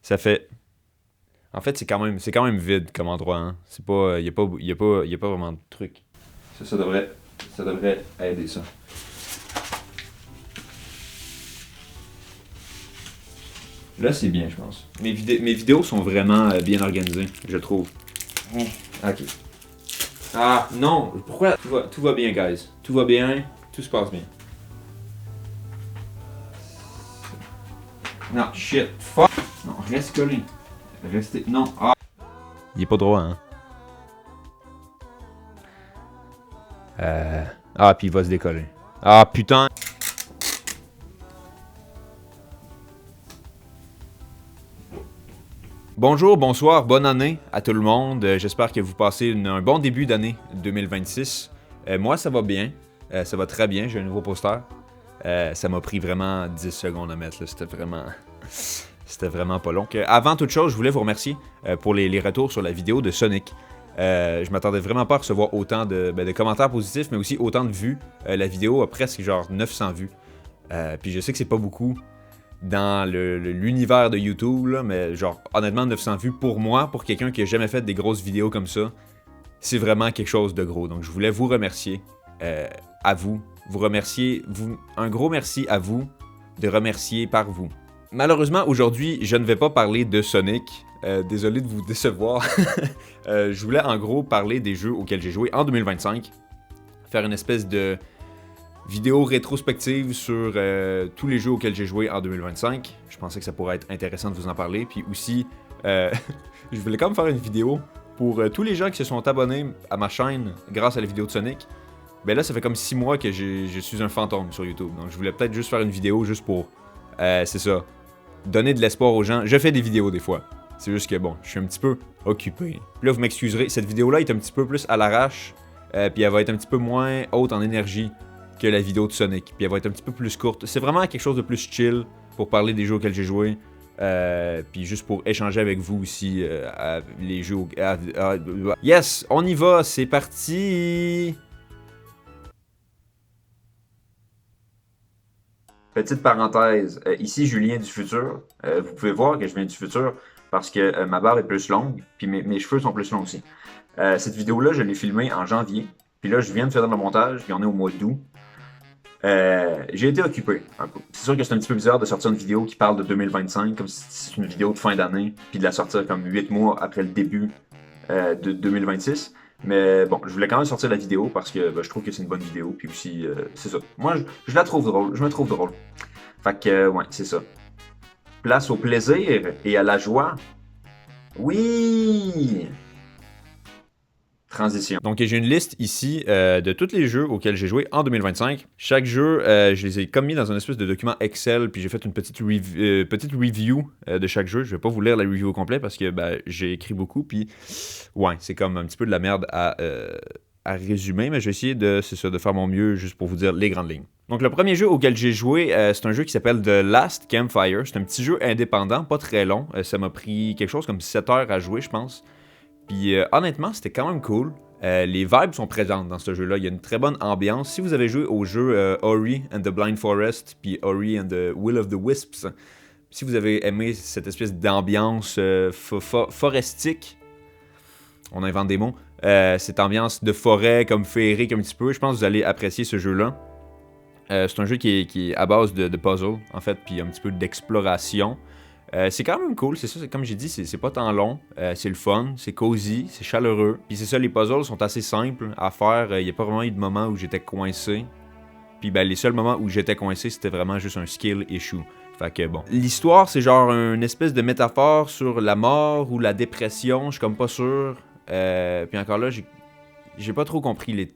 Ça fait... En fait, c'est quand même vide comme endroit, hein. C'est pas... y a pas vraiment de truc. Ça devrait aider ça. Là, c'est bien, je pense. Mes vidéos sont vraiment bien organisées, je trouve. Ok. Ah, non! Pourquoi? Tout va bien, guys. Tout va bien, tout se passe bien. Non, shit. Fuck! Non, reste collé. Restez... Non. Ah! Il est pas droit, hein. Ah, puis il va se décoller. Ah, putain! Bonjour, bonsoir, bonne année à tout le monde. J'espère que vous passez un bon début d'année 2026. Moi, ça va bien. Ça va très bien. J'ai un nouveau poster. Ça m'a pris vraiment 10 secondes à mettre. C'était vraiment... C'était vraiment pas long. Avant toute chose, je voulais vous remercier pour les retours sur la vidéo de Sonic. Je m'attendais vraiment pas à recevoir autant de commentaires positifs, mais aussi autant de vues. La vidéo a presque genre 900 vues. Puis je sais que c'est pas beaucoup dans l'univers de YouTube, là, mais genre honnêtement 900 vues pour moi, pour quelqu'un qui a jamais fait des grosses vidéos comme ça, c'est vraiment quelque chose de gros. Donc je voulais vous remercier, à vous remercier, un gros merci à vous de remercier par vous. Malheureusement, aujourd'hui, je ne vais pas parler de Sonic. Désolé de vous décevoir. Je voulais en gros parler des jeux auxquels j'ai joué en 2025. Faire une espèce de vidéo rétrospective sur tous les jeux auxquels j'ai joué en 2025. Je pensais que ça pourrait être intéressant de vous en parler. Puis aussi, je voulais quand même faire une vidéo pour tous les gens qui se sont abonnés à ma chaîne grâce à la vidéo de Sonic. Ben là, ça fait comme 6 mois que je suis un fantôme sur YouTube. Donc je voulais peut-être juste faire une vidéo juste pour... c'est ça. Donner de l'espoir aux gens. Je fais des vidéos des fois. C'est juste que bon, je suis un petit peu occupé. Puis là, vous m'excuserez, cette vidéo-là est un petit peu plus à l'arrache. Puis elle va être un petit peu moins haute en énergie que la vidéo de Sonic. Puis elle va être un petit peu plus courte. C'est vraiment quelque chose de plus chill pour parler des jeux auxquels j'ai joué. Puis juste pour échanger avec vous aussi les jeux... Yes, on y va, c'est parti! Petite parenthèse, ici Julien du futur. Vous pouvez voir que je viens du futur parce que ma barbe est plus longue, puis mes cheveux sont plus longs aussi. Cette vidéo-là, je l'ai filmée en janvier, puis là, je viens de faire le montage, puis on est au mois d'août. J'ai été occupé un peu. C'est sûr que c'est un petit peu bizarre de sortir une vidéo qui parle de 2025, comme si c'est une vidéo de fin d'année, puis de la sortir comme 8 mois après le début de 2026. Mais bon, je voulais quand même sortir la vidéo parce que je trouve que c'est une bonne vidéo, puis aussi, c'est ça. Moi, je la trouve drôle, je me trouve drôle. Fait que, ouais, c'est ça. Place au plaisir et à la joie. Oui! Transition. Donc j'ai une liste ici de tous les jeux auxquels j'ai joué en 2025. Chaque jeu, je les ai comme mis dans un espèce de document Excel, puis j'ai fait une petite review de chaque jeu. Je vais pas vous lire la review au complet parce que j'ai écrit beaucoup, puis ouais, c'est comme un petit peu de la merde à résumer, mais je vais essayer de faire mon mieux juste pour vous dire les grandes lignes. Donc le premier jeu auquel j'ai joué, c'est un jeu qui s'appelle The Last Campfire. C'est un petit jeu indépendant, pas très long. Ça m'a pris quelque chose comme 7 heures à jouer, je pense. Puis honnêtement, c'était quand même cool. Les vibes sont présentes dans ce jeu-là. Il y a une très bonne ambiance. Si vous avez joué au jeu Ori and the Blind Forest, puis Ori and the Will of the Wisps, si vous avez aimé cette espèce d'ambiance forestique, on invente des mots, cette ambiance de forêt comme féerique un petit peu, je pense que vous allez apprécier ce jeu-là. C'est un jeu qui est à base de puzzle, en fait, puis un petit peu d'exploration. C'est quand même cool, c'est ça, comme j'ai dit, c'est pas tant long, c'est le fun, c'est cosy, c'est chaleureux. Puis c'est ça, les puzzles sont assez simples à faire, il n'y a pas vraiment eu de moment où j'étais coincé. Puis les seuls moments où j'étais coincé, c'était vraiment juste un skill issue. Fait que bon. L'histoire, c'est genre une espèce de métaphore sur la mort ou la dépression, je suis comme pas sûr. Puis encore là, j'ai pas trop compris les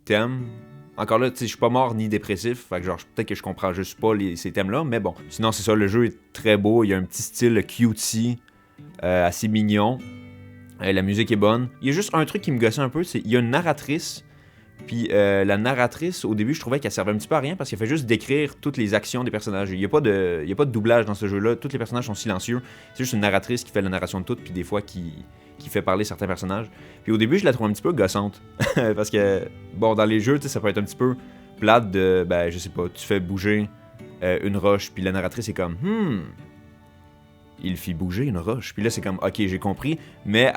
thèmes. Encore là, tu sais, je suis pas mort ni dépressif, fait que genre, peut-être que je comprends juste pas ces thèmes-là, mais bon. Sinon, c'est ça, le jeu est très beau, il y a un petit style cutesy, assez mignon. La musique est bonne. Il y a juste un truc qui me gossait un peu, c'est qu'il y a une narratrice, puis la narratrice, au début, je trouvais qu'elle servait un petit peu à rien, parce qu'elle fait juste décrire toutes les actions des personnages. Il y a pas de doublage dans ce jeu-là, tous les personnages sont silencieux. C'est juste une narratrice qui fait la narration de tout, puis des fois qui fait parler certains personnages. Puis au début, je la trouve un petit peu gossante. Parce que, bon, dans les jeux, tu sais, ça peut être un petit peu plate de, je sais pas, tu fais bouger une roche, puis la narratrice est comme, il fit bouger une roche. Puis là, c'est comme, ok, j'ai compris. Mais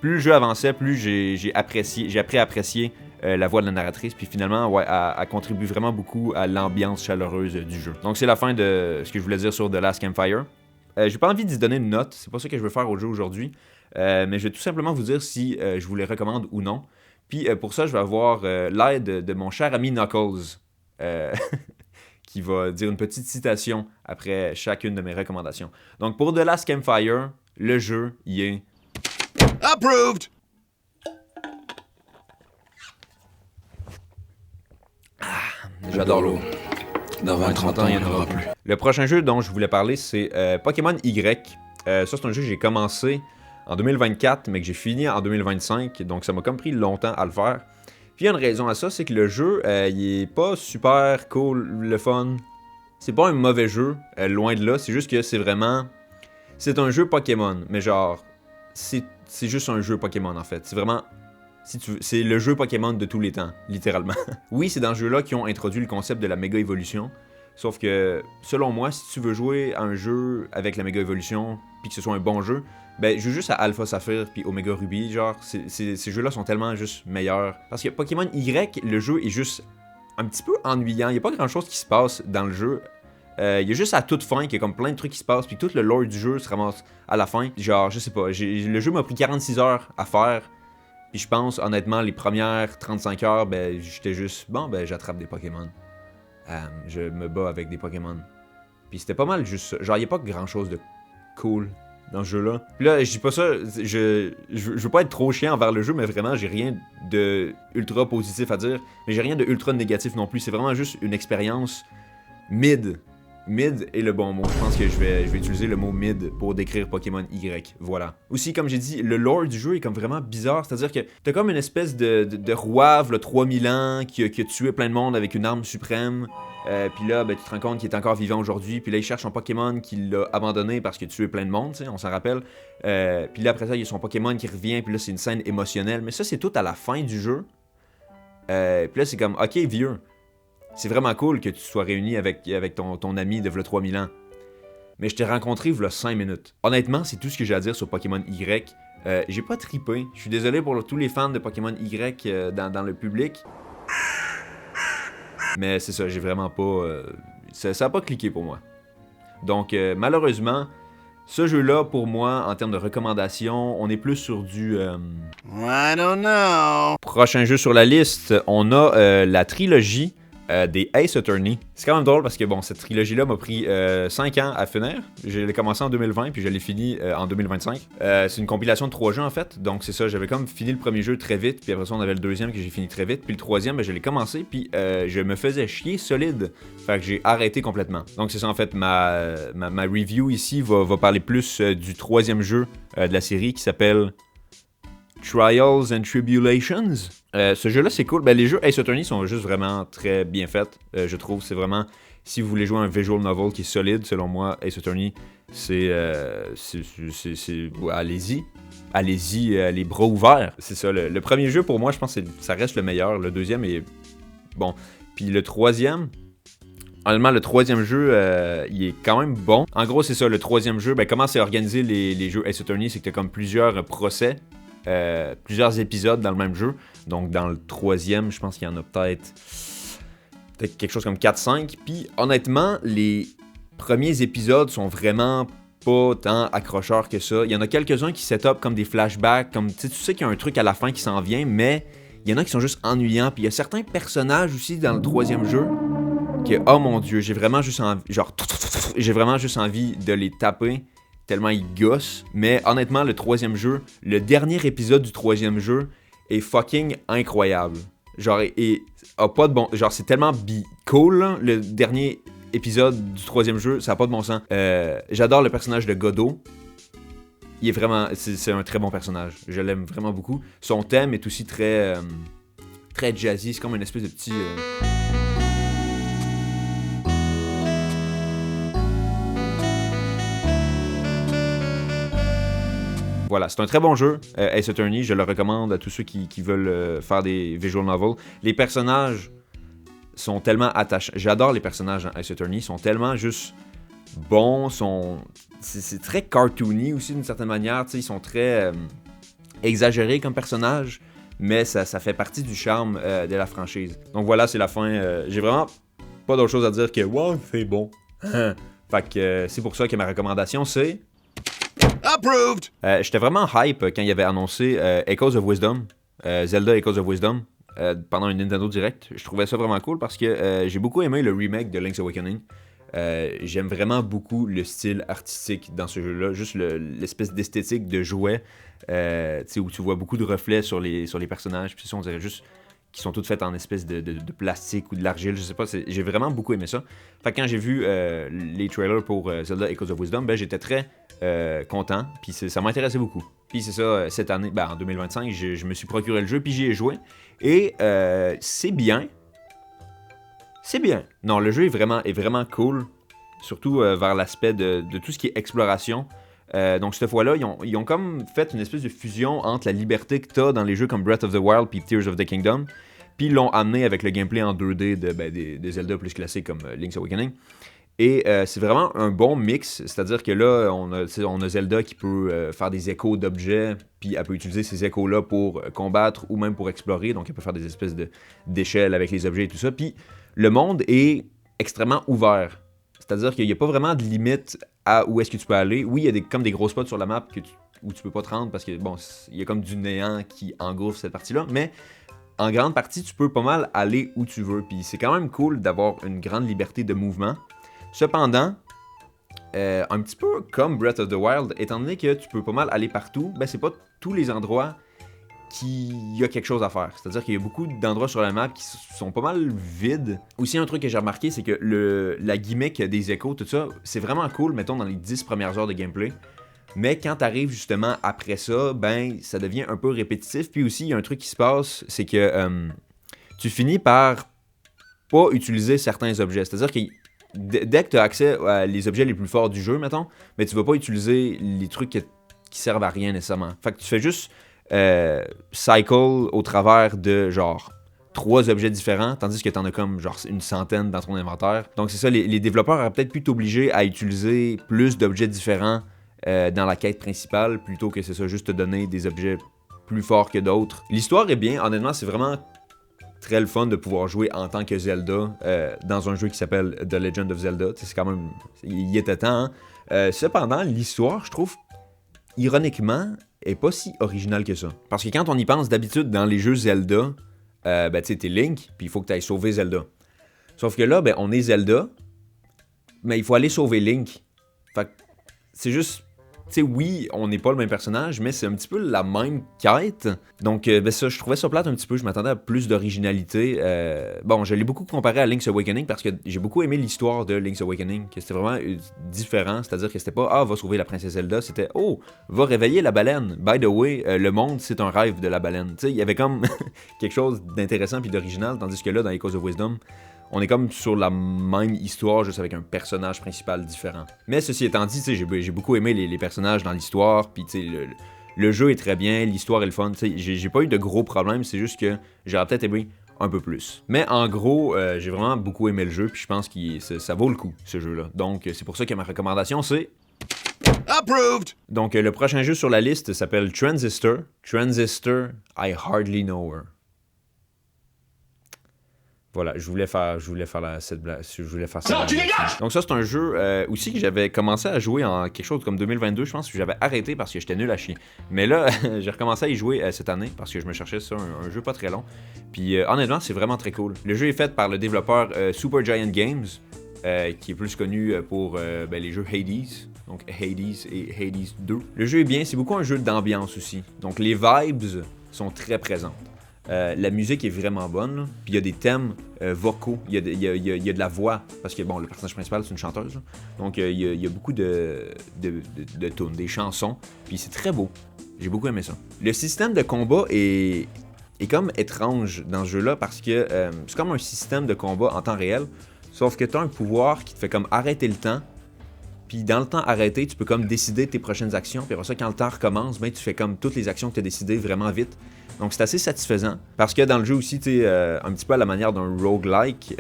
plus le jeu avançait, plus j'ai appris à apprécier la voix de la narratrice. Puis finalement, ouais, elle contribue vraiment beaucoup à l'ambiance chaleureuse du jeu. Donc c'est la fin de ce que je voulais dire sur The Last Campfire. J'ai pas envie d'y donner une note, c'est pas ça que je veux faire au jeu aujourd'hui. Mais je vais tout simplement vous dire si je vous les recommande ou non. Puis pour ça, je vais avoir l'aide de mon cher ami Knuckles. Qui va dire une petite citation après chacune de mes recommandations. Donc pour The Last Campfire, le jeu y est... Approved! J'adore l'eau. Dans 20-30 ans, il n'y en aura plus. Le prochain jeu dont je voulais parler, c'est Pokémon Y. Ça, c'est un jeu que j'ai commencé en 2024, mais que j'ai fini en 2025. Donc ça m'a comme pris longtemps à le faire. Puis il y a une raison à ça, c'est que le jeu, il est pas super cool, le fun. C'est pas un mauvais jeu, loin de là. C'est juste que c'est vraiment... C'est un jeu Pokémon, mais genre... C'est juste un jeu Pokémon, en fait. C'est vraiment... Si tu veux, c'est le jeu Pokémon de tous les temps, littéralement. Oui, c'est dans ce jeu-là qu'ils ont introduit le concept de la méga évolution. Sauf que, selon moi, si tu veux jouer à un jeu avec la méga évolution, puis que ce soit un bon jeu, ben, joue juste à Alpha Saphir puis Omega Ruby, genre, ces jeux-là sont tellement juste meilleurs. Parce que Pokémon Y, le jeu est juste un petit peu ennuyant, il n'y a pas grand-chose qui se passe dans le jeu. Il y a juste à toute fin qu'il y a comme plein de trucs qui se passent, puis tout le lore du jeu se ramasse à la fin. Genre, je sais pas, le jeu m'a pris 46 heures à faire, puis je pense, honnêtement, les premières 35 heures, ben, j'étais juste, bon, ben, j'attrape des Pokémon. Je me bats avec des Pokémon. Puis c'était pas mal juste ça. Genre, il n'y a pas grand-chose de cool dans ce jeu-là. Puis là, je dis pas ça, je veux pas être trop chiant envers le jeu, mais vraiment, j'ai rien de ultra positif à dire. Mais j'ai rien de ultra négatif non plus. C'est vraiment juste une expérience mid. Mid est le bon mot. Je pense que je vais utiliser le mot mid pour décrire Pokémon Y. Voilà. Aussi, comme j'ai dit, le lore du jeu est comme vraiment bizarre. C'est-à-dire que t'as comme une espèce de roi, le 3000 ans, qui a tué plein de monde avec une arme suprême. Puis là, ben, tu te rends compte qu'il est encore vivant aujourd'hui. Puis là, il cherche son Pokémon qui l'a abandonné parce qu'il a tué plein de monde, on s'en rappelle. Puis là, après ça, il y a son Pokémon qui revient. Puis là, c'est une scène émotionnelle. Mais ça, c'est tout à la fin du jeu. Puis là, c'est comme, ok, vieux. C'est vraiment cool que tu sois réuni avec ton ami de v'là 3000 ans. Mais je t'ai rencontré v'là 5 minutes. Honnêtement, c'est tout ce que j'ai à dire sur Pokémon Y. J'ai pas trippé. Je suis désolé pour tous les fans de Pokémon Y dans le public. Mais c'est ça, j'ai vraiment pas... ça a pas cliqué pour moi. Donc, malheureusement, ce jeu-là, pour moi, en termes de recommandations, on est plus sur du... I don't know. Prochain jeu sur la liste, on a la trilogie des Ace Attorney. C'est quand même drôle parce que bon, cette trilogie-là m'a pris 5 ans à finir. Je l'ai commencé en 2020 puis je l'ai fini en 2025. C'est une compilation de 3 jeux en fait. Donc c'est ça, j'avais comme fini le premier jeu très vite. Puis après ça, on avait le deuxième que j'ai fini très vite. Puis le troisième, ben, je l'ai commencé. Puis je me faisais chier solide. Fait que j'ai arrêté complètement. Donc c'est ça en fait, ma review ici va parler plus du troisième jeu de la série qui s'appelle Trials and Tribulations. Ce jeu-là, c'est cool. Ben, les jeux Ace Attorney sont juste vraiment très bien faits, je trouve. C'est vraiment... Si vous voulez jouer un visual novel qui est solide, selon moi, Ace Attorney, c'est allez-y. Allez-y, les bras ouverts. C'est ça. Le premier jeu, pour moi, je pense que ça reste le meilleur. Le deuxième est... Bon. Puis le troisième... Honnêtement, le troisième jeu, il est quand même bon. En gros, c'est ça. Le troisième jeu, ben, comment c'est organisé les jeux Ace Attorney, c'est que t'as comme plusieurs procès. Plusieurs épisodes dans le même jeu. Donc dans le troisième, je pense qu'il y en a peut-être quelque chose comme 4-5. Puis honnêtement, les premiers épisodes sont vraiment pas tant accrocheurs que ça. Il y en a quelques-uns qui set up comme des flashbacks, comme tu sais qu'il y a un truc à la fin qui s'en vient, mais il y en a qui sont juste ennuyants. Puis il y a certains personnages aussi dans le troisième jeu que, oh mon dieu, j'ai vraiment juste envie, j'ai vraiment juste envie de les taper. Tellement il gosse. Mais honnêtement, le troisième jeu, le dernier épisode du troisième jeu est fucking incroyable. Genre, et a pas de bon... Genre, c'est tellement cool, là, le dernier épisode du troisième jeu, ça a pas de bon sens. J'adore le personnage de Godot. Il est vraiment... C'est un très bon personnage. Je l'aime vraiment beaucoup. Son thème est aussi très... très jazzy. C'est comme une espèce de petit... Voilà, c'est un très bon jeu, Ace Attorney, je le recommande à tous ceux qui veulent faire des visual novels. Les personnages sont tellement attachants, j'adore les personnages dans Ace Attorney, ils sont tellement juste bons, c'est très cartoony aussi d'une certaine manière, tu sais, ils sont très exagérés comme personnages, mais ça fait partie du charme de la franchise. Donc voilà, c'est la fin. J'ai vraiment pas d'autre chose à dire que « Wow, c'est bon! » Fait que c'est pour ça que ma recommandation, c'est... Approved! J'étais vraiment hype quand il avait annoncé Echoes of Wisdom, Zelda Echoes of Wisdom, pendant une Nintendo Direct. Je trouvais ça vraiment cool parce que j'ai beaucoup aimé le remake de Link's Awakening. J'aime vraiment beaucoup le style artistique dans ce jeu-là, juste l'espèce d'esthétique de jouet, où tu vois beaucoup de reflets sur les personnages, puis ça, on dirait juste qu'ils sont toutes faites en espèce de plastique ou de l'argile, je sais pas, j'ai vraiment beaucoup aimé ça. Fait que quand j'ai vu les trailers pour Zelda Echoes of Wisdom, ben j'étais très content, puis ça m'intéressait beaucoup. Puis c'est ça, cette année, en 2025, je me suis procuré le jeu, puis j'y ai joué, et c'est bien. C'est bien. Non, le jeu est vraiment cool, surtout vers l'aspect de tout ce qui est exploration. Donc cette fois-là, ils ont comme fait une espèce de fusion entre la liberté que t'as dans les jeux comme Breath of the Wild puis Tears of the Kingdom, puis ils l'ont amené avec le gameplay en 2D des Zelda plus classiques comme Link's Awakening. Et c'est vraiment un bon mix, c'est-à-dire que là, on a Zelda qui peut faire des échos d'objets, puis elle peut utiliser ces échos-là pour combattre ou même pour explorer, donc elle peut faire des espèces d'échelles avec les objets et tout ça. Puis le monde est extrêmement ouvert, c'est-à-dire qu'il n'y a pas vraiment de limite à où est-ce que tu peux aller. Oui, il y a comme des gros spots sur la map où tu peux pas te rendre parce que bon, il y a comme du néant qui engouffre cette partie-là, mais en grande partie, tu peux pas mal aller où tu veux, puis c'est quand même cool d'avoir une grande liberté de mouvement. Cependant, un petit peu comme Breath of the Wild, étant donné que tu peux pas mal aller partout, ben c'est pas tous les endroits qu'il y a quelque chose à faire. C'est-à-dire qu'il y a beaucoup d'endroits sur la map qui sont pas mal vides. Aussi, un truc que j'ai remarqué, c'est que la gimmick des échos, tout ça, c'est vraiment cool, mettons, dans les 10 premières heures de gameplay. Mais quand t'arrives justement après ça, ben ça devient un peu répétitif. Puis aussi, il y a un truc qui se passe, c'est que tu finis par pas utiliser certains objets. C'est-à-dire que dès que tu as accès à les objets les plus forts du jeu, mettons, mais tu vas pas utiliser les trucs qui servent à rien nécessairement. Fait que tu fais juste cycle au travers de genre 3 objets différents, tandis que t'en as comme genre une centaine dans ton inventaire. Donc c'est ça, les développeurs auraient peut-être pu t'obliger à utiliser plus d'objets différents dans la quête principale, plutôt que c'est ça, juste te donner des objets plus forts que d'autres. L'histoire est bien, honnêtement, c'est vraiment très le fun de pouvoir jouer en tant que Zelda dans un jeu qui s'appelle The Legend of Zelda. C'est quand même... Il était temps, hein? Cependant, l'histoire, je trouve, ironiquement, est pas si originale que ça. Parce que quand on y pense d'habitude dans les jeux Zelda, ben tu sais, t'es Link, puis il faut que t'ailles sauver Zelda. Sauf que là, ben on est Zelda, mais il faut aller sauver Link. Fait que c'est juste... Tu sais, oui, on n'est pas le même personnage, mais c'est un petit peu la même quête. Donc, ben ça, je trouvais ça plate un petit peu. Je m'attendais à plus d'originalité. Bon, je l'ai beaucoup comparé à Link's Awakening parce que j'ai beaucoup aimé l'histoire de Link's Awakening, que c'était vraiment différent. C'est-à-dire que c'était pas « Ah, va sauver la princesse Zelda », c'était « Oh, va réveiller la baleine ». By the way, le monde, c'est un rêve de la baleine. Tu sais, il y avait comme quelque chose d'intéressant puis d'original, tandis que là, dans Echoes of Wisdom, on est comme sur la même histoire, juste avec un personnage principal différent. Mais ceci étant dit, j'ai beaucoup aimé les personnages dans l'histoire, puis le jeu est très bien, l'histoire est le fun. J'ai pas eu de gros problèmes, c'est juste que j'aurais peut-être aimé un peu plus. Mais en gros, j'ai vraiment beaucoup aimé le jeu, puis je pense que ça vaut le coup, ce jeu-là. Donc c'est pour ça que ma recommandation, c'est... Approved! Donc le prochain jeu sur la liste s'appelle Transistor. Transistor, I hardly know her. Voilà, je voulais faire cette blague. Donc ça, c'est un jeu aussi que j'avais commencé à jouer en quelque chose comme 2022, je pense, que j'avais arrêté parce que j'étais nul à chier. Mais là, j'ai recommencé à y jouer cette année parce que je me cherchais ça, un jeu pas très long. Puis honnêtement, c'est vraiment très cool. Le jeu est fait par le développeur Supergiant Games, qui est plus connu pour les jeux Hades. Donc Hades et Hades 2. Le jeu est bien, c'est beaucoup un jeu d'ambiance aussi. Donc les vibes sont très présentes. La musique est vraiment bonne, là. Puis il y a des thèmes vocaux, il y a de la voix, parce que bon, le personnage principal c'est une chanteuse, là. Donc il y a beaucoup de tunes, des chansons, puis c'est très beau, j'ai beaucoup aimé ça. Le système de combat est comme étrange dans ce jeu-là, parce que c'est comme un système de combat en temps réel, sauf que tu as un pouvoir qui te fait comme arrêter le temps, puis dans le temps arrêté, tu peux comme décider de tes prochaines actions, puis après ça, quand le temps recommence, ben tu fais comme toutes les actions que tu as décidées vraiment vite. Donc c'est assez satisfaisant, parce que dans le jeu aussi, tu sais, un petit peu à la manière d'un roguelike,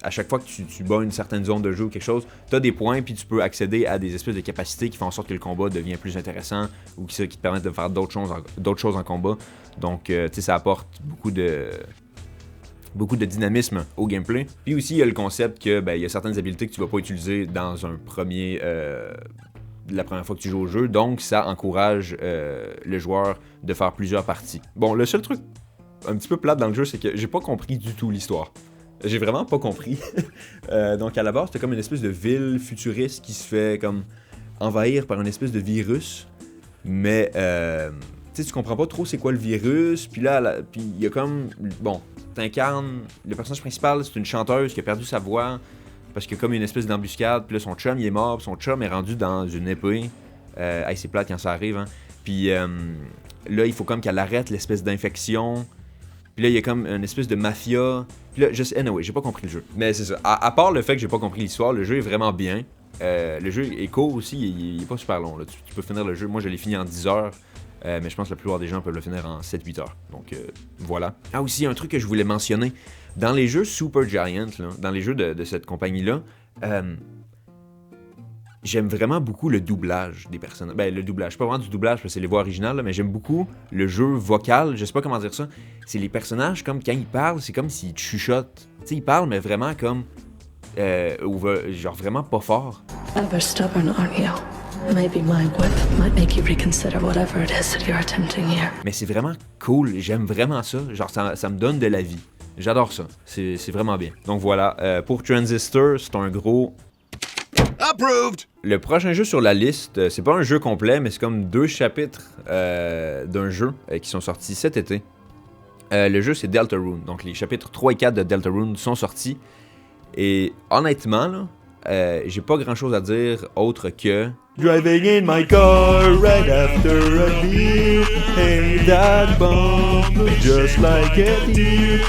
à chaque fois que tu bats une certaine zone de jeu ou quelque chose, tu as des points, puis tu peux accéder à des espèces de capacités qui font en sorte que le combat devient plus intéressant ou qui te permettent de faire d'autres choses en combat. Donc, tu sais, ça apporte beaucoup de dynamisme au gameplay. Puis aussi, il y a le concept que il y a certaines habiletés que tu vas pas utiliser dans un premier... la première fois que tu joues au jeu, donc ça encourage le joueur de faire plusieurs parties. Bon, le seul truc un petit peu plate dans le jeu, c'est que j'ai pas compris du tout l'histoire. J'ai vraiment pas compris. Donc à la base, c'était comme une espèce de ville futuriste qui se fait comme envahir par une espèce de virus, mais tu comprends pas trop c'est quoi le virus, puis là, puis il y a comme... Bon, t'incarnes... Le personnage principal, c'est une chanteuse qui a perdu sa voix, parce qu'il y a comme une espèce d'embuscade, puis là, son chum, il est mort, puis son chum est rendu dans une épée. Hey, c'est plate quand ça arrive, hein. Puis là, il faut comme qu'elle arrête l'espèce d'infection. Puis là, il y a comme une espèce de mafia. Puis là, anyway, j'ai pas compris le jeu. Mais c'est ça. À part le fait que j'ai pas compris l'histoire, le jeu est vraiment bien. Le jeu est court aussi, il est pas super long, là. Tu peux finir le jeu. Moi, je l'ai fini en 10 heures. Mais je pense que la plupart des gens peuvent le finir en 7-8 heures. Donc, voilà. Ah, aussi, un truc que je voulais mentionner. Dans les jeux Supergiant, là, dans les jeux de cette compagnie-là, j'aime vraiment beaucoup le doublage des personnages. Ben, le doublage, pas vraiment du doublage, parce que c'est les voix originales, là, mais j'aime beaucoup le jeu vocal. Je sais pas comment dire ça. C'est les personnages, comme quand ils parlent, c'est comme s'ils chuchotent. Tu sais, ils parlent, mais vraiment comme... genre vraiment pas fort. Ever stubborn, aren't you? Maybe my whip might make you reconsider whatever it is that you're attempting here. Mais c'est vraiment cool, j'aime vraiment ça. Genre, ça me donne de la vie. J'adore ça, c'est vraiment bien. Donc voilà, pour Transistor, c'est un gros... Approved! Le prochain jeu sur la liste, c'est pas un jeu complet, mais c'est comme 2 chapitres d'un jeu qui sont sortis cet été. Le jeu, c'est Deltarune. Donc les chapitres 3 et 4 de Deltarune sont sortis. Et honnêtement, là, j'ai pas grand chose à dire autre que... Driving in my car right after a beer. Hey, that bump just like a deer.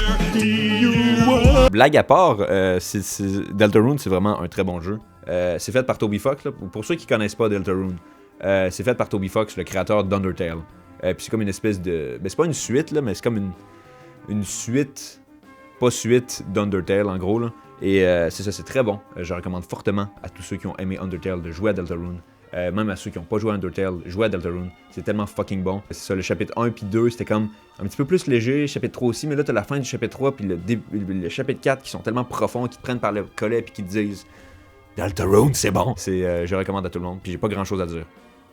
Blague à part, Deltarune, c'est vraiment un très bon jeu. C'est fait par Toby Fox. Là. Pour ceux qui connaissent pas Deltarune, c'est fait par Toby Fox, le créateur d'Undertale. Puis c'est comme une espèce de... Ben, c'est pas une suite, là, mais c'est comme une suite... Pas suite d'Undertale, en gros. Là. Et c'est ça, c'est très bon. Je recommande fortement à tous ceux qui ont aimé Undertale de jouer à Deltarune. Même à ceux qui n'ont pas joué à Undertale, jouer à Deltarune. C'est tellement fucking bon. C'est ça, le chapitre 1 puis 2, c'était comme un petit peu plus léger. Chapitre 3 aussi, mais là, t'as la fin du chapitre 3 puis le chapitre 4 qui sont tellement profonds, qui te prennent par le collet puis qui te disent Deltarune, c'est bon. Je recommande à tout le monde. Puis j'ai pas grand chose à dire.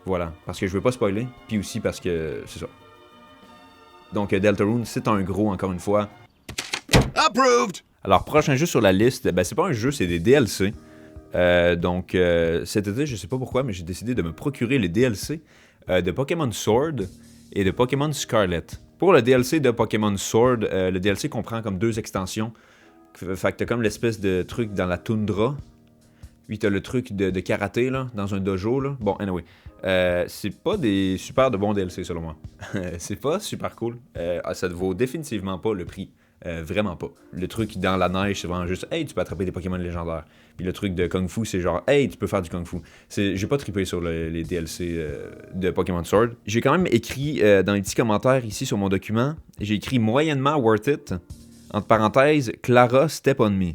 Voilà. Parce que je veux pas spoiler. Puis aussi parce que c'est ça. Donc Deltarune, c'est un gros, encore une fois. Approved! Alors, prochain jeu sur la liste, ben c'est pas un jeu, c'est des DLC. Donc, cet été, je sais pas pourquoi, mais j'ai décidé de me procurer les DLC de Pokémon Sword et de Pokémon Scarlet. Pour le DLC de Pokémon Sword, le DLC comprend comme 2 extensions. Fait que t'as comme l'espèce de truc dans la toundra. Puis t'as le truc de karaté, là, dans un dojo, là. Bon, anyway. C'est pas des super de bons DLC, selon moi. C'est pas super cool. Ça ne vaut définitivement pas le prix. Vraiment pas. Le truc dans la neige, c'est vraiment juste hey, tu peux attraper des Pokémon légendaires. Puis le truc de Kung Fu, c'est genre hey, tu peux faire du Kung Fu. J'ai pas trippé sur les DLC de Pokémon Sword. J'ai quand même écrit dans les petits commentaires ici sur mon document, j'ai écrit moyennement worth it. Entre parenthèses, Clara Step on Me.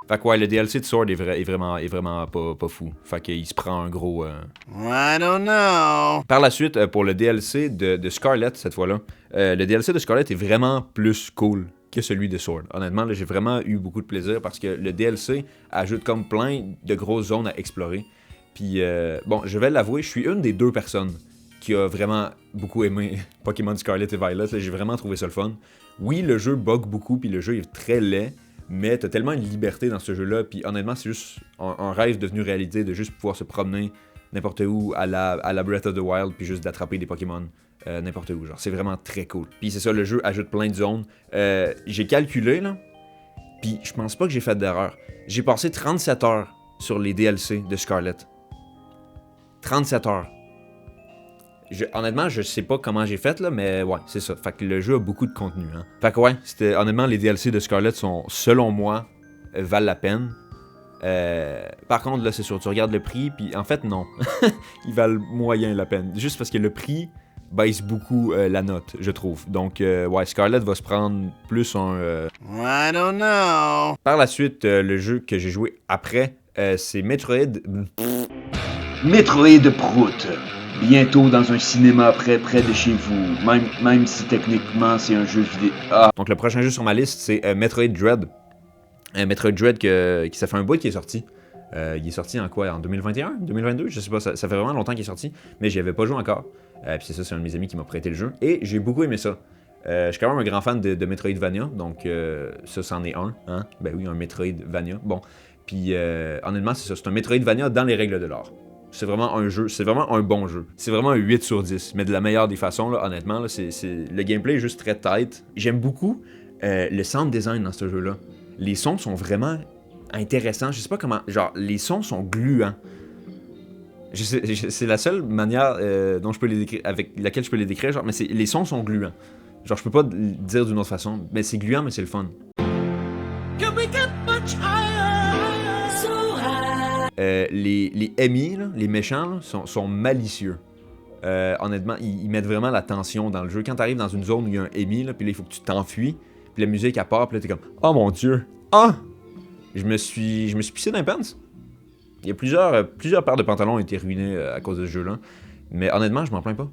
Fait que ouais, le DLC de Sword est vraiment pas fou. Fait qu'il se prend un gros... I don't know. Par la suite, pour le DLC de Scarlet, cette fois-là, le DLC de Scarlet est vraiment plus cool que celui de Sword. Honnêtement, là, j'ai vraiment eu beaucoup de plaisir parce que le DLC ajoute comme plein de grosses zones à explorer. Puis, bon, je vais l'avouer, je suis une des 2 personnes qui a vraiment beaucoup aimé Pokémon Scarlet et Violet. Là, j'ai vraiment trouvé ça le fun. Oui, le jeu bug beaucoup, puis le jeu est très laid. Mais t'as tellement une liberté dans ce jeu-là, puis honnêtement, c'est juste un rêve devenu réalité de juste pouvoir se promener n'importe où à la Breath of the Wild, puis juste d'attraper des Pokémon n'importe où. Genre, c'est vraiment très cool. Puis c'est ça, le jeu ajoute plein de zones. J'ai calculé, là, puis je pense pas que j'ai fait d'erreur. J'ai passé 37 heures sur les DLC de Scarlet. 37 heures. Honnêtement, je sais pas comment j'ai fait, là, mais ouais, c'est ça. Fait que le jeu a beaucoup de contenu. Hein. Fait que ouais, honnêtement, les DLC de Scarlet sont, selon moi, valent la peine. Par contre, là, c'est sûr, tu regardes le prix, puis en fait, non. Ils valent moyen la peine. Juste parce que le prix baisse beaucoup la note, je trouve. Donc, ouais, Scarlet va se prendre plus un... I don't know. Par la suite, le jeu que j'ai joué après, c'est Metroid... Metroid Prout. Bientôt dans un cinéma près de chez vous. Même si techniquement c'est un jeu vidéo. Ah. Donc le prochain jeu sur ma liste, c'est Metroid Dread. Metroid Dread qui ça fait un bout qui est sorti. Il est sorti en quoi? En 2021? 2022? Je sais pas, ça fait vraiment longtemps qu'il est sorti, mais j'y avais pas joué encore. Puis c'est ça, c'est un de mes amis qui m'a prêté le jeu. Et j'ai beaucoup aimé ça. Je suis quand même un grand fan de Metroidvania, donc ça, c'en est un. Hein? Ben oui, un Metroidvania. Bon. Puis honnêtement, c'est ça, c'est un Metroidvania dans les règles de l'art. C'est vraiment un jeu, c'est vraiment un bon jeu. C'est vraiment un 8 sur 10, mais de la meilleure des façons, là, honnêtement. Là, le gameplay est juste très tight. J'aime beaucoup le sound design dans ce jeu-là. Les sons sont vraiment intéressants. Je sais pas comment... Genre, les sons sont gluants. C'est la seule manière dont je peux les décrire, avec laquelle je peux les décrire, genre, mais les sons sont gluants. Genre, je peux pas le dire d'une autre façon, mais c'est gluant, mais c'est le fun. Les ennemis, là, les méchants, là, sont malicieux. Honnêtement, ils mettent vraiment la tension dans le jeu. Quand t'arrives dans une zone où il y a un ennemi, là, puis là, il faut que tu t'enfuis, puis la musique, elle part, puis là, t'es comme « Oh mon Dieu! Ah! » Je me suis pissé d'un pants. Il y a plusieurs paires de pantalons ont été ruinés à cause de ce jeu-là. Mais honnêtement, je m'en plains pas.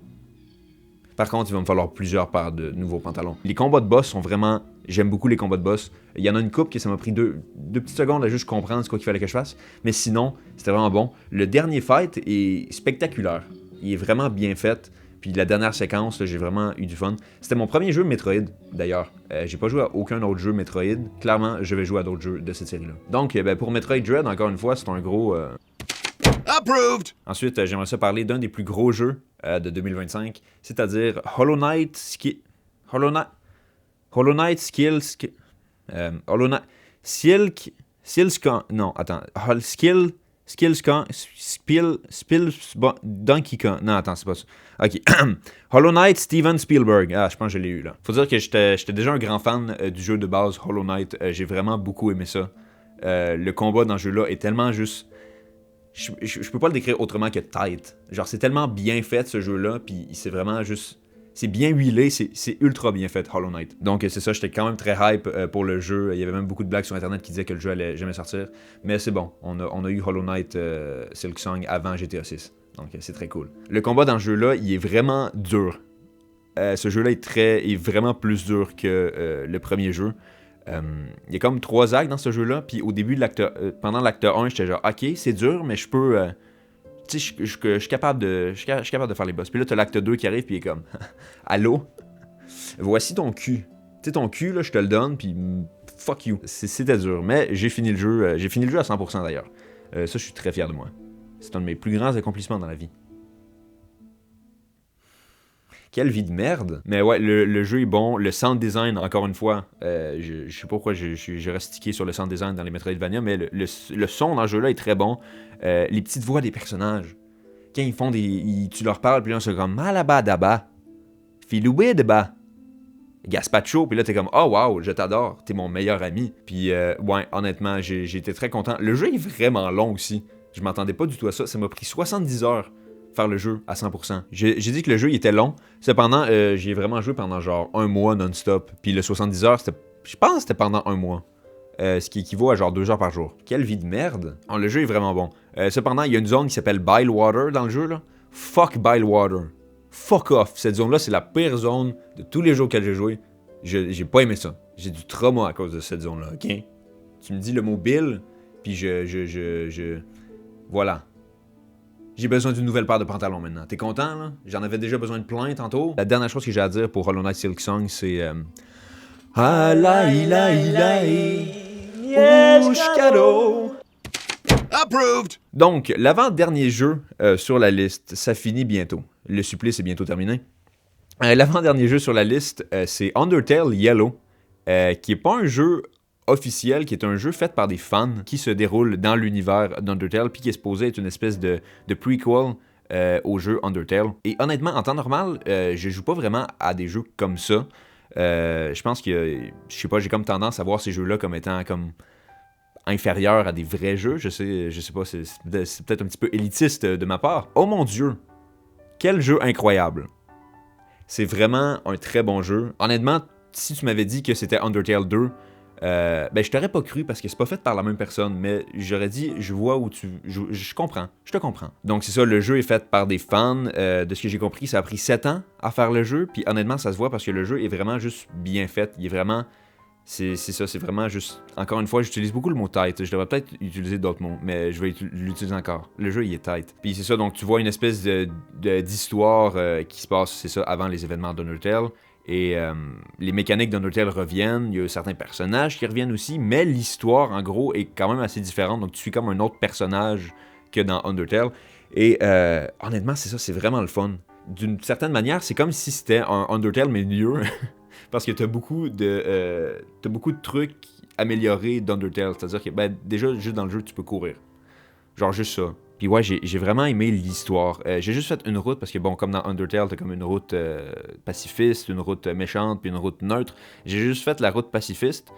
Par contre, il va me falloir plusieurs paires de nouveaux pantalons. Les combats de boss sont vraiment... J'aime beaucoup les combats de boss. Il y en a une couple que ça m'a pris deux petites secondes à juste comprendre ce qu'il fallait que je fasse. Mais sinon, c'était vraiment bon. Le dernier fight est spectaculaire. Il est vraiment bien fait. Puis la dernière séquence, j'ai vraiment eu du fun. C'était mon premier jeu Metroid, d'ailleurs. J'ai pas joué à aucun autre jeu Metroid. Clairement, je vais jouer à d'autres jeux de cette série-là. Donc, pour Metroid Dread, encore une fois, c'est un gros... Approved! Ensuite, j'aimerais ça parler d'un des plus gros jeux de 2025, c'est-à-dire Hollow Knight Donkey Kong. Non, attends, c'est pas ça. Ok. Hollow Knight Steven Spielberg. Ah, je pense que je l'ai eu là. Faut dire que j'étais déjà un grand fan du jeu de base Hollow Knight. J'ai vraiment beaucoup aimé ça. Le combat dans ce jeu-là est tellement juste... Je peux pas le décrire autrement que tight. Genre, c'est tellement bien fait ce jeu-là, puis c'est vraiment juste... C'est bien huilé, c'est ultra bien fait, Hollow Knight. Donc c'est ça, j'étais quand même très hype pour le jeu. Il y avait même beaucoup de blagues sur internet qui disaient que le jeu allait jamais sortir. Mais c'est bon, on a eu Hollow Knight Silksong avant GTA 6. Donc c'est très cool. Le combat dans ce jeu-là, il est vraiment dur. Ce jeu-là est vraiment plus dur que le premier jeu. Il y a comme 3 actes dans ce jeu-là, puis au début de pendant l'acte 1, j'étais genre, ok, c'est dur, mais je peux... tu sais, je suis capable de faire les boss. Puis là, t'as l'acte 2 qui arrive, puis il est comme, allô? Voici ton cul. Tu sais, ton cul, là, je te le donne, puis fuck you. C'était dur, mais j'ai fini le jeu à 100% d'ailleurs. Ça, je suis très fier de moi. C'est un de mes plus grands accomplissements dans la vie. Quelle vie de merde. Mais ouais, le jeu est bon. Le sound design, encore une fois, je sais pas pourquoi je reste stické sur le sound design dans les Metroidvania, mais le son dans ce jeu-là est très bon. Les petites voix des personnages. Quand ils font tu leur parles, puis là, c'est comme Malabadaba, Filouideba, Gaspacho, puis là, t'es comme oh wow, je t'adore, t'es mon meilleur ami. Puis ouais, honnêtement, j'ai été très content. Le jeu est vraiment long aussi. Je m'attendais pas du tout à ça. Ça m'a pris 70 heures. Faire le jeu à 100%. J'ai dit que le jeu il était long. Cependant, j'y ai vraiment joué pendant genre 1 mois non-stop. Puis le 70 heures, je pense que c'était pendant 1 mois. Ce qui équivaut à genre 2 heures par jour. Quelle vie de merde. Oh, le jeu est vraiment bon. Cependant, il y a une zone qui s'appelle Bilewater dans le jeu. Là. Fuck Bilewater. Fuck off. Cette zone-là, c'est la pire zone de tous les jeux auxquels j'ai joué. J'ai pas aimé ça. J'ai du trauma à cause de cette zone-là, ok? Tu me dis le mot Bill, puis voilà. J'ai besoin d'une nouvelle paire de pantalons maintenant. T'es content, là? J'en avais déjà besoin de plein tantôt. La dernière chose que j'ai à dire pour Hollow Knight Silksong, c'est... Approved! Donc, l'avant-dernier jeu sur la liste, ça finit bientôt. Le supplice est bientôt terminé. L'avant-dernier jeu sur la liste, c'est Undertale Yellow, qui est pas un jeu officiel, qui est un jeu fait par des fans qui se déroule dans l'univers d'Undertale, puis qui est supposé être une espèce de prequel au jeu Undertale. Et honnêtement, en temps normal, je joue pas vraiment à des jeux comme ça. Je pense que, je sais pas, j'ai comme tendance à voir ces jeux-là comme étant comme inférieurs à des vrais jeux. Je sais pas, c'est peut-être un petit peu élitiste de ma part. Oh mon Dieu! Quel jeu incroyable! C'est vraiment un très bon jeu. Honnêtement, si tu m'avais dit que c'était Undertale 2, ben je t'aurais pas cru parce que c'est pas fait par la même personne, mais j'aurais dit, je vois où tu... Je comprends, je te comprends. Donc c'est ça, le jeu est fait par des fans. De ce que j'ai compris, ça a pris 7 ans à faire le jeu, puis honnêtement, ça se voit parce que le jeu est vraiment juste bien fait. Il est vraiment... C'est ça, c'est vraiment juste... Encore une fois, j'utilise beaucoup le mot tight. Je devrais peut-être utiliser d'autres mots, mais je vais l'utiliser encore. Le jeu, il est tight. Puis c'est ça, donc tu vois une espèce d'histoire qui se passe, c'est ça, avant les événements d'Undertale. Et les mécaniques d'Undertale reviennent, il y a certains personnages qui reviennent aussi, mais l'histoire, en gros, est quand même assez différente. Donc tu suis comme un autre personnage que dans Undertale. Et honnêtement, c'est ça, c'est vraiment le fun. D'une certaine manière, c'est comme si c'était un Undertale, mais mieux. Parce que t'as beaucoup de trucs améliorés d'Undertale. C'est-à-dire que ben, déjà, juste dans le jeu, tu peux courir. Genre juste ça. Puis ouais, j'ai vraiment aimé l'histoire. J'ai juste fait une route, parce que bon, comme dans Undertale, t'as comme une route pacifiste, une route méchante, puis une route neutre. J'ai juste fait la route pacifiste.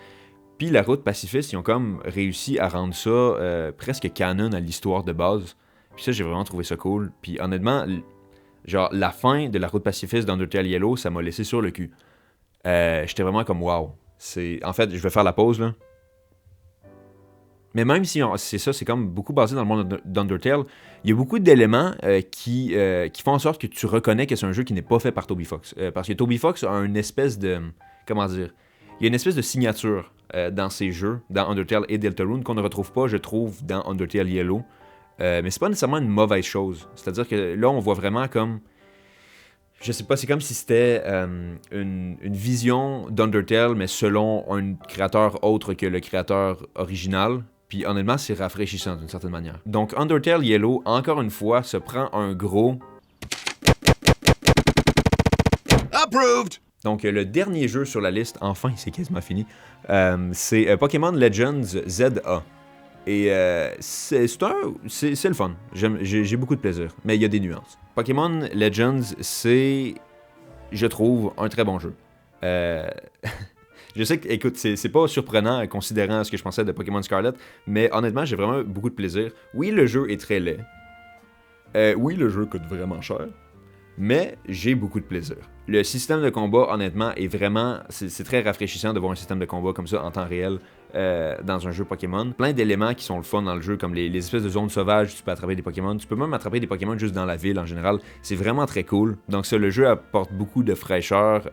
Puis la route pacifiste, ils ont comme réussi à rendre ça presque canon à l'histoire de base. Puis ça, j'ai vraiment trouvé ça cool. Puis honnêtement, genre la fin de la route pacifiste d'Undertale Yellow, ça m'a laissé sur le cul. J'étais vraiment comme wow. En fait, je vais faire la pause là. Mais même si c'est ça, c'est comme beaucoup basé dans le monde d'Undertale, il y a beaucoup d'éléments qui font en sorte que tu reconnais que c'est un jeu qui n'est pas fait par Toby Fox. Parce que Toby Fox a une espèce de... Comment dire? Il y a une espèce de signature dans ses jeux, dans Undertale et Deltarune, qu'on ne retrouve pas, je trouve, dans Undertale Yellow. Mais c'est pas nécessairement une mauvaise chose. C'est-à-dire que là, on voit vraiment comme... Je sais pas, c'est comme si c'était une vision d'Undertale, mais selon un créateur autre que le créateur original. Puis honnêtement, c'est rafraîchissant d'une certaine manière. Donc Undertale Yellow, encore une fois, se prend un gros... Approved! Donc le dernier jeu sur la liste, enfin, c'est quasiment fini, c'est Pokémon Legends ZA. Et c'est le fun. J'ai beaucoup de plaisir, mais il y a des nuances. Pokémon Legends, c'est, je trouve, un très bon jeu. Je sais que, écoute, c'est pas surprenant considérant ce que je pensais de Pokémon Scarlet, mais honnêtement, j'ai vraiment beaucoup de plaisir. Oui, le jeu est très laid. Oui, le jeu coûte vraiment cher. Mais j'ai beaucoup de plaisir. Le système de combat, honnêtement, est vraiment... C'est très rafraîchissant de voir un système de combat comme ça en temps réel dans un jeu Pokémon. Plein d'éléments qui sont le fun dans le jeu, comme les espèces de zones sauvages, tu peux attraper des Pokémon. Tu peux même attraper des Pokémon juste dans la ville en général. C'est vraiment très cool. Donc ça, le jeu apporte beaucoup de fraîcheur.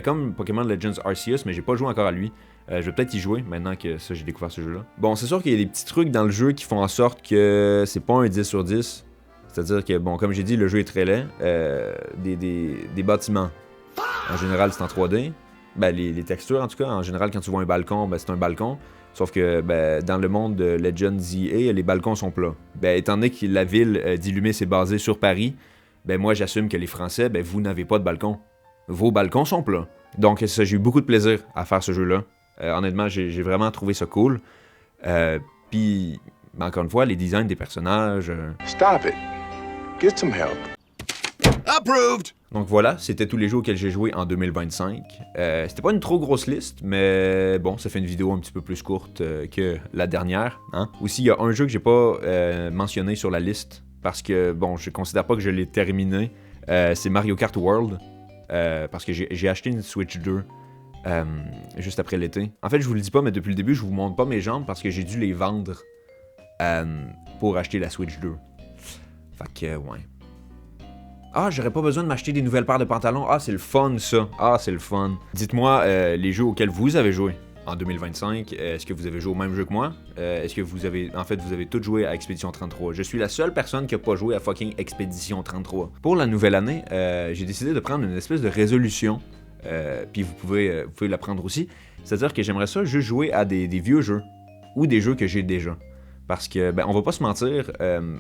Comme Pokémon Legends Arceus, mais j'ai pas joué encore à lui. Je vais peut-être y jouer maintenant que ça j'ai découvert ce jeu-là. Bon, c'est sûr qu'il y a des petits trucs dans le jeu qui font en sorte que c'est pas un 10 sur 10. C'est-à-dire que, bon, comme j'ai dit, le jeu est très laid. Des bâtiments, en général, c'est en 3D. Ben, les textures, en tout cas, en général, quand tu vois un balcon, ben, c'est un balcon. Sauf que, ben, dans le monde de Legends EA, les balcons sont plats. Ben, étant donné que la ville d'Illumis est basée sur Paris, ben, moi, j'assume que les Français, ben, vous n'avez pas de balcon. Vos balcons sont plats. Donc, c'est ça, j'ai eu beaucoup de plaisir à faire ce jeu-là. Honnêtement, j'ai vraiment trouvé ça cool. Puis, ben, encore une fois, les designs des personnages... Stop it. Get some help. Approved! Donc voilà, c'était tous les jeux auxquels j'ai joué en 2025. C'était pas une trop grosse liste, mais bon, ça fait une vidéo un petit peu plus courte que la dernière. Hein? Aussi, il y a un jeu que j'ai pas mentionné sur la liste, parce que, bon, je considère pas que je l'ai terminé. C'est Mario Kart World, parce que j'ai acheté une Switch 2 juste après l'été. En fait, je vous le dis pas, mais depuis le début, je vous montre pas mes jambes, parce que j'ai dû les vendre pour acheter la Switch 2. Fait que, ouais. Ah, j'aurais pas besoin de m'acheter des nouvelles paires de pantalons. Ah, c'est le fun, ça. Ah, c'est le fun. Dites-moi les jeux auxquels vous avez joué en 2025. Est-ce que vous avez joué au même jeu que moi? Est-ce que vous avez... En fait, vous avez tous joué à Expédition 33. Je suis la seule personne qui a pas joué à fucking Expédition 33. Pour la nouvelle année, j'ai décidé de prendre une espèce de résolution. Puis vous pouvez la prendre aussi. C'est-à-dire que j'aimerais ça juste jouer à des vieux jeux. Ou des jeux que j'ai déjà. Parce que, ben, on va pas se mentir,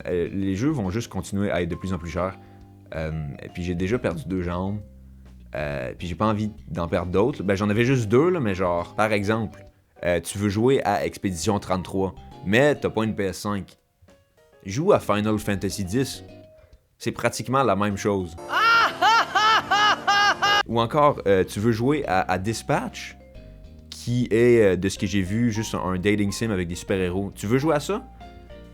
les jeux vont juste continuer à être de plus en plus chers. Puis j'ai déjà perdu 2 jambes. Puis j'ai pas envie d'en perdre d'autres. Ben, j'en avais juste 2, là, mais genre, par exemple, tu veux jouer à Expédition 33, mais t'as pas une PS5. Joue à Final Fantasy X. C'est pratiquement la même chose. Ou encore, tu veux jouer à Dispatch, qui est, de ce que j'ai vu, juste un dating sim avec des super-héros. Tu veux jouer à ça?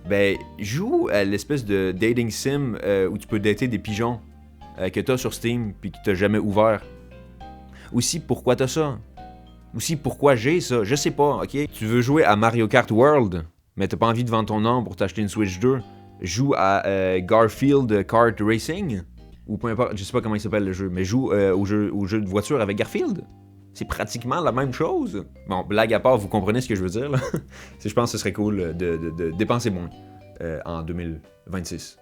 Ben, joue à l'espèce de dating sim où tu peux dater des pigeons. que t'as sur Steam puis que t'as jamais ouvert. Aussi, pourquoi t'as ça? Aussi, pourquoi j'ai ça? Je sais pas, ok? Tu veux jouer à Mario Kart World, mais t'as pas envie de vendre ton nom pour t'acheter une Switch 2. Joue à Garfield Kart Racing, ou peu importe, je sais pas comment il s'appelle le jeu, mais joue au jeu de voiture avec Garfield. C'est pratiquement la même chose. Bon, blague à part, vous comprenez ce que je veux dire, là? Je pense que ce serait cool de dépenser moins en 2026.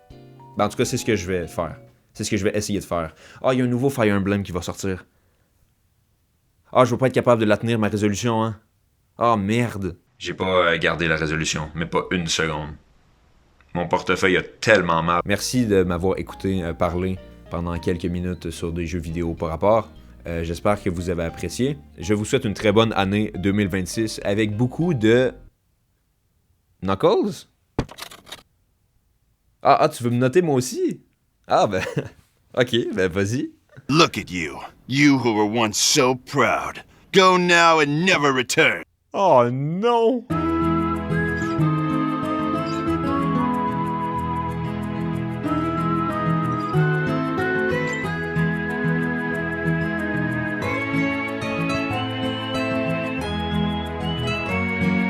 Ben, en tout cas, c'est ce que je vais faire. C'est ce que je vais essayer de faire. Ah, il y a un nouveau Fire Emblem qui va sortir. Ah, je vais pas être capable de la tenir, ma résolution, hein. Ah, merde. J'ai pas gardé la résolution, mais pas une seconde. Mon portefeuille a tellement mal. Merci de m'avoir écouté parler pendant quelques minutes sur des jeux vidéo par rapport. J'espère que vous avez apprécié. Je vous souhaite une très bonne année 2026 avec beaucoup de... Knuckles? Ah, tu veux me noter moi aussi? Ah, ben... ok, ben vas-y. Look at you. You who were once so proud. Go now and never return. Oh non!